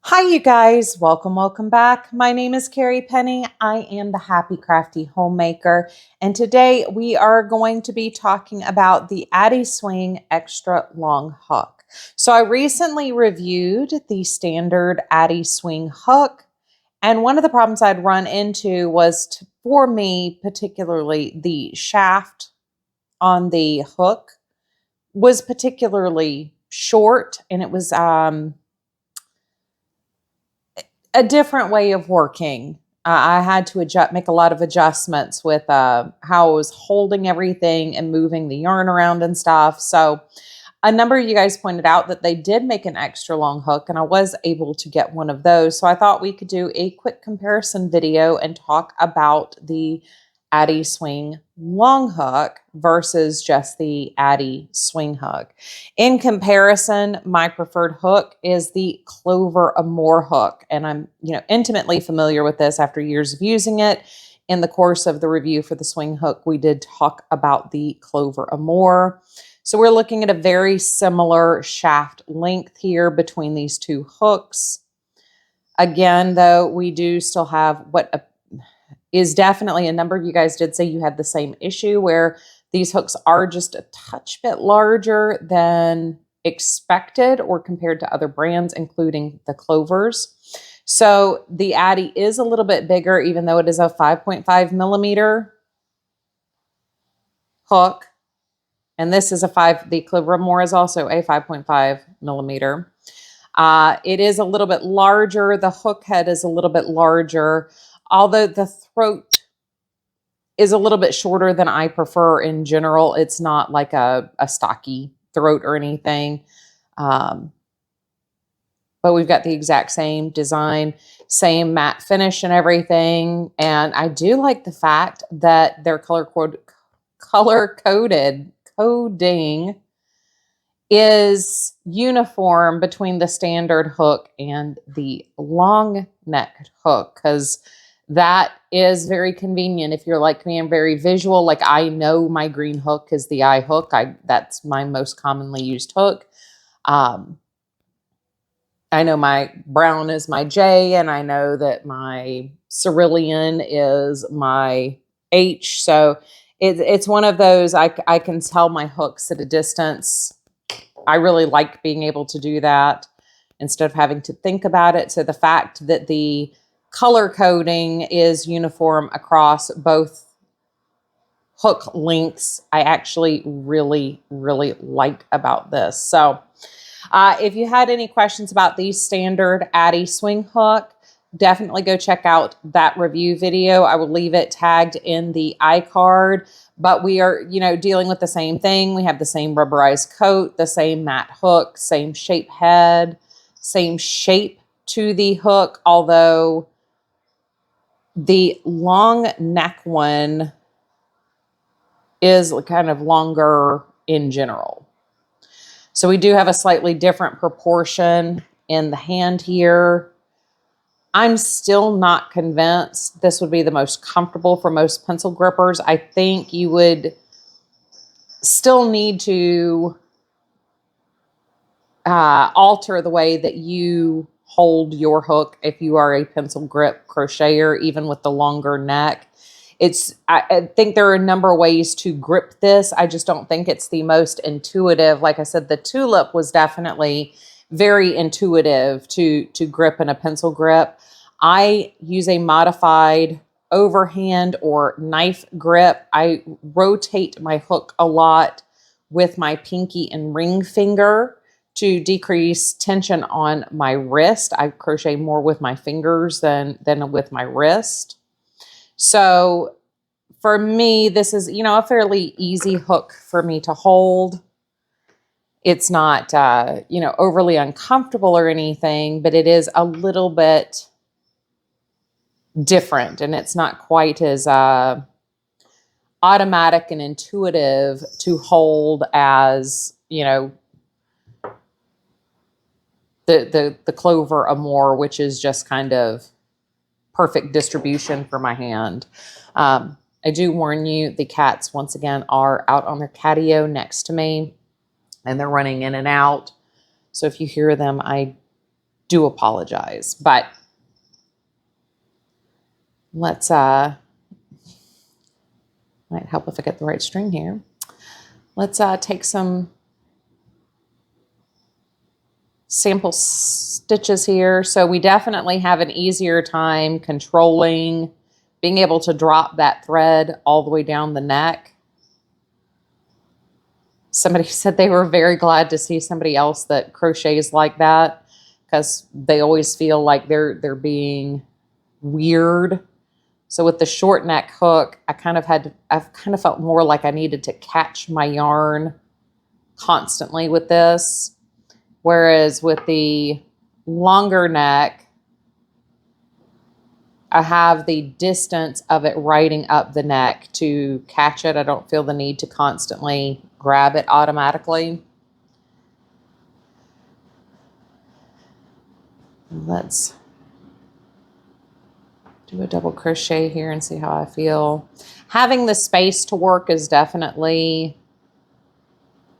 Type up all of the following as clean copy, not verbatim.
Hi, you guys. Welcome back. My name is Carrie Penny. I am the Happy Crafty Homemaker, and today we are going to be talking about the Addi Swing Extra Long Hook. So I recently reviewed the standard Addi Swing hook, and one of the problems I'd run into was, for me particularly, the shaft on the hook was particularly short, and it was a different way of working. I had to make a lot of adjustments with how I was holding everything and moving the yarn around and stuff. So a number of you guys pointed out that they did make an extra long hook, and I was able to get one of those. So I thought we could do a quick comparison video and talk about the Addi Swing long hook versus just the Addi Swing hook. In comparison, my preferred hook is the Clover Amour hook, and I'm intimately familiar with this after years of using it. In the course of the review for the swing hook, we did talk about the Clover Amour. So we're looking at a very similar shaft length here between these two hooks. Again, though, we do still have what is definitely, a number of you guys did say you had the same issue where these hooks are just a touch bit larger than expected or compared to other brands, including the Clovers. So the Addi is a little bit bigger, even though it is a 5.5 millimeter hook. And this is the Clover Amour is also a 5.5 millimeter. It is a little bit larger. The hook head is a little bit larger, although the throat is a little bit shorter than I prefer in general. It's not like a stocky throat or anything. But we've got the exact same design, same matte finish and everything. And I do like the fact that their coding is uniform between the standard hook and the long neck hook, because that is very convenient. If you're like me, I'm very visual. Like, I know my green hook is the I hook. That's my most commonly used hook. I know my brown is my J, and I know that my cerulean is my H. So it's one of those, I can tell my hooks at a distance. I really like being able to do that instead of having to think about it. So the fact that the color coding is uniform across both hook lengths, I actually really like about this. So if you had any questions about the standard Addi Swing hook, definitely go check out that review video. I will leave it tagged in the iCard. But we are, dealing with the same thing. We have the same rubberized coat, the same matte hook, same shape head, same shape to the hook, although the long neck one is kind of longer in general. So we do have a slightly different proportion in the hand here. I'm still not convinced this would be the most comfortable for most pencil grippers. I think you would still need to alter the way that you hold your hook if you are a pencil grip crocheter, even with the longer neck. I think there are a number of ways to grip this. I just don't think it's the most intuitive. Like I said, the tulip was definitely very intuitive to grip in a pencil grip. I use a modified overhand or knife grip. I rotate my hook a lot with my pinky and ring finger to decrease tension on my wrist. I crochet more with my fingers than with my wrist. So for me, this is, a fairly easy hook for me to hold. It's not, overly uncomfortable or anything, but it is a little bit different, and it's not quite as automatic and intuitive to hold as, the Clover Amour, which is just kind of perfect distribution for my hand. I do warn you, the cats, once again, are out on their catio next to me, and they're running in and out. So if you hear them, I do apologize. But let's, might help if I get the right string here. Let's take some sample stitches here. So we definitely have an easier time controlling, being able to drop that thread all the way down the neck. Somebody said they were very glad to see somebody else that crochets like that, because they always feel like they're being weird. So with the short neck hook, I've kind of felt more like I needed to catch my yarn constantly with this. Whereas with the longer neck, I have the distance of it riding up the neck to catch it. I don't feel the need to constantly grab it automatically. Let's do a double crochet here and see how I feel. Having the space to work is definitely,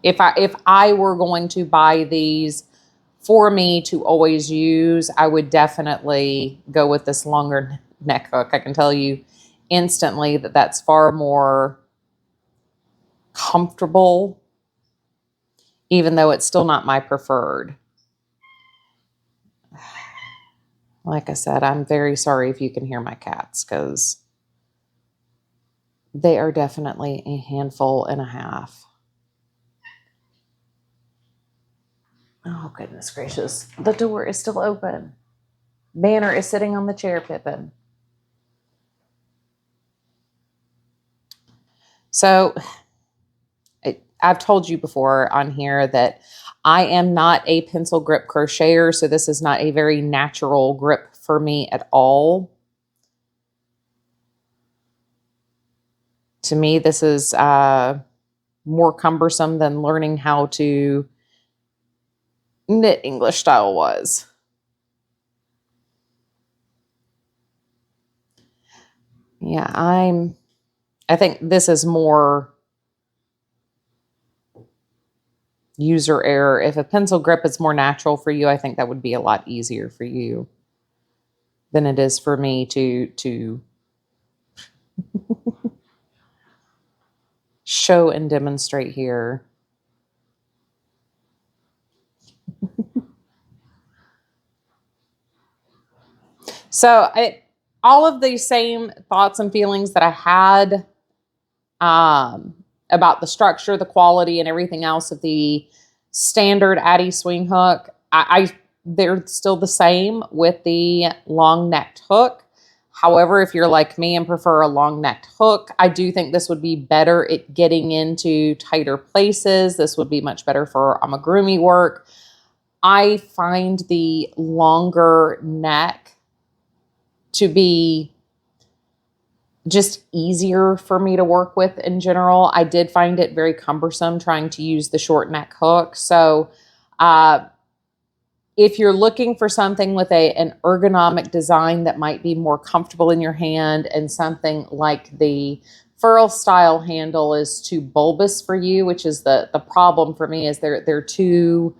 if I were going to buy these for me to always use, I would definitely go with this longer neck hook. I can tell you instantly that that's far more comfortable, even though it's still not my preferred. Like I said, I'm very sorry if you can hear my cats, because they are definitely a handful and a half. Oh, goodness gracious. The door is still open. Banner is sitting on the chair, Pippin. So I've told you before on here that I am not a pencil grip crocheter, so this is not a very natural grip for me at all. To me, this is more cumbersome than learning how to knit English style was. Yeah, I think this is more user error. If a pencil grip is more natural for you, I think that would be a lot easier for you than it is for me to show and demonstrate here. So all of the same thoughts and feelings that I had about the structure, the quality, and everything else of the standard Addi swing hook, they're still the same with the long necked hook. However, if you're like me and prefer a long necked hook, I do think this would be better at getting into tighter places. This would be much better for amigurumi work. I find the longer neck to be just easier for me to work with in general. I did find it very cumbersome trying to use the short neck hook. So if you're looking for something with an ergonomic design that might be more comfortable in your hand, and something like the furl style handle is too bulbous for you, which is the problem for me, is they're too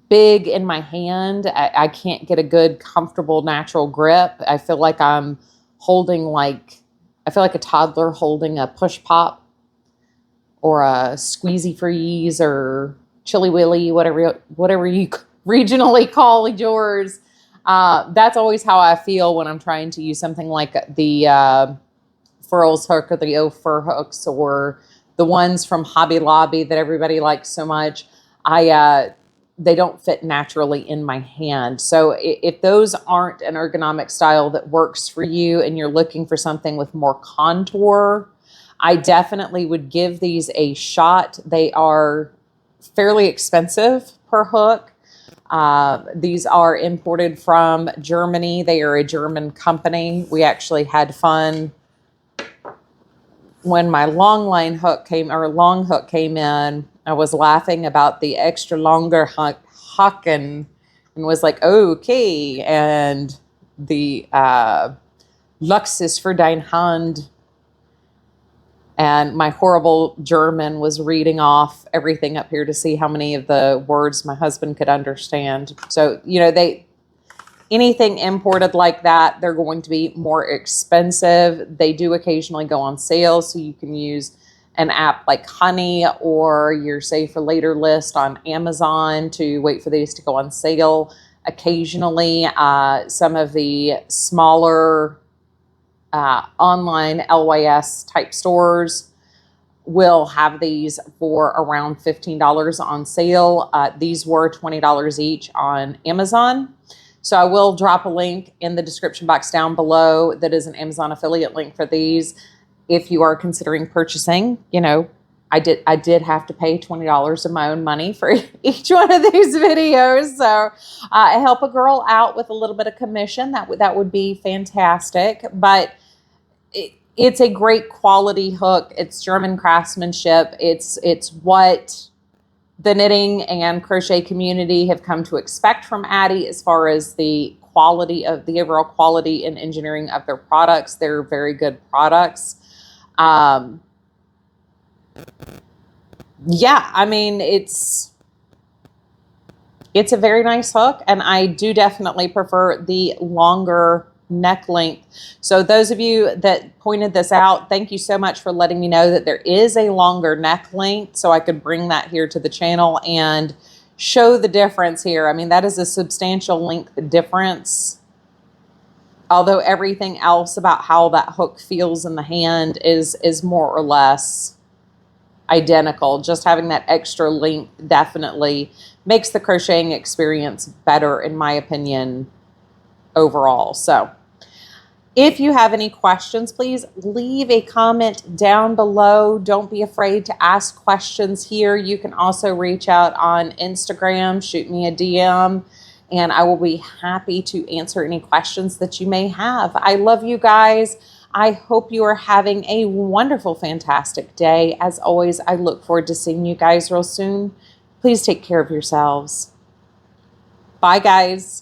big in my hand. I can't get a good, comfortable, natural grip. I feel like I'm holding I feel like a toddler holding a push pop or a squeezy freeze or chili willy, whatever you regionally call yours. That's always how I feel when I'm trying to use something like the Furls hook or the fur hooks, or the ones from Hobby Lobby that everybody likes so much. They don't fit naturally in my hand. So if those aren't an ergonomic style that works for you and you're looking for something with more contour, I definitely would give these a shot. They are fairly expensive per hook. These are imported from Germany. They are a German company. We actually had fun when my long hook came in. I was laughing about the extra longer hook and was like, okay. And the Lux is für dein Hand And my horrible German was reading off everything up here to see how many of the words my husband could understand. So, you know, anything imported like that, they're going to be more expensive. They do occasionally go on sale, so you can use an app like Honey or your Save for Later list on Amazon to wait for these to go on sale. Occasionally, some of the smaller online LYS type stores will have these for around $15 on sale. These were $20 each on Amazon. So I will drop a link in the description box down below that is an Amazon affiliate link for these. If you are considering purchasing, you know, I did have to pay $20 of my own money for each one of these videos. So I help a girl out with a little bit of commission. That would be fantastic. But it's a great quality hook. It's German craftsmanship. It's what the knitting and crochet community have come to expect from Addi as far as the quality of the overall quality and engineering of their products. They're very good products. Yeah, I mean, it's a very nice hook, and I do definitely prefer the longer neck length. So those of you that pointed this out, thank you so much for letting me know that there is a longer neck length, so I could bring that here to the channel and show the difference here. I mean, that is a substantial length difference. Although everything else about how that hook feels in the hand is more or less identical. Just having that extra length definitely makes the crocheting experience better, in my opinion, overall. So if you have any questions, please leave a comment down below. Don't be afraid to ask questions here. You can also reach out on Instagram, shoot me a DM, and I will be happy to answer any questions that you may have. I love you guys. I hope you are having a wonderful, fantastic day. As always, I look forward to seeing you guys real soon. Please take care of yourselves. Bye, guys.